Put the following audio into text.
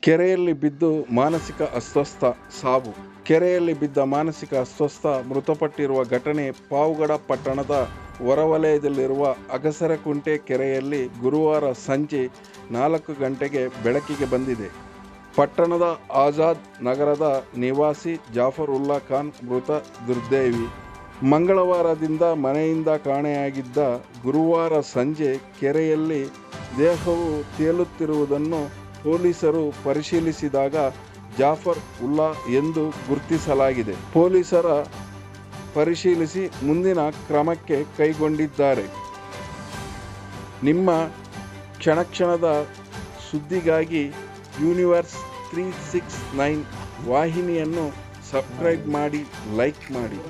ಕೆರೆಯಲ್ಲಿ ಬಿದ್ದು ಮಾನಸಿಕ ಅಸ್ವಸ್ಥ ಸಾವು. ಕೆರೆಯಲ್ಲಿ ಬಿದ್ದ ಮಾನಸಿಕ ಅಸ್ವಸ್ಥ ಮೃತಪಟ್ಟಿರುವ ಘಟನೆ ಪಾವಗಡ ಪಟ್ಟಣದ ಹೊರವಲಯದಲ್ಲಿರುವ ಅಗಸರಕುಂಟೆ ಕೆರೆಯಲ್ಲಿ ಗುರುವಾರ ಸಂಜೆ 4 ಗಂಟೆಗೆ ಬೆಳಕಿಗೆ ಬಂದಿದೆ. ಪಟ್ಟಣದ ಆಜಾದ್ ನಗರದ ನಿವಾಸಿ ಜಾಫರ್ ಉಲ್ಲಾ ಖಾನ್ ಮೃತ ದುರ್ದೈವಿ. ಮಂಗಳವಾರದಿಂದ ಮನೆಯಿಂದ ಕಾಣೆಯಾಗಿದ್ದ ಗುರುವಾರ ಸಂಜೆ ಕೆರೆಯಲ್ಲಿ ದೇಹವು ತೇಲುತ್ತಿರುವುದನ್ನು ಪೊಲೀಸರು ಪರಿಶೀಲಿಸಿದಾಗ ಜಾಫರ್ ಉಲ್ಲಾ ಎಂದು ಗುರುತಿಸಲಾಗಿದೆ. ಪೊಲೀಸರ ಪರಿಶೀಲಿಸಿ ಮುಂದಿನ ಕ್ರಮಕ್ಕೆ ಕೈಗೊಂಡಿದ್ದಾರೆ. ನಿಮ್ಮ ಕ್ಷಣದ ಸುದ್ದಿಗಾಗಿ ಯೂನಿವರ್ಸ್ 369 ವಾಹಿನಿಯನ್ನು ಸಬ್ಸ್ಕ್ರೈಬ್ ಮಾಡಿ, ಲೈಕ್ ಮಾಡಿ.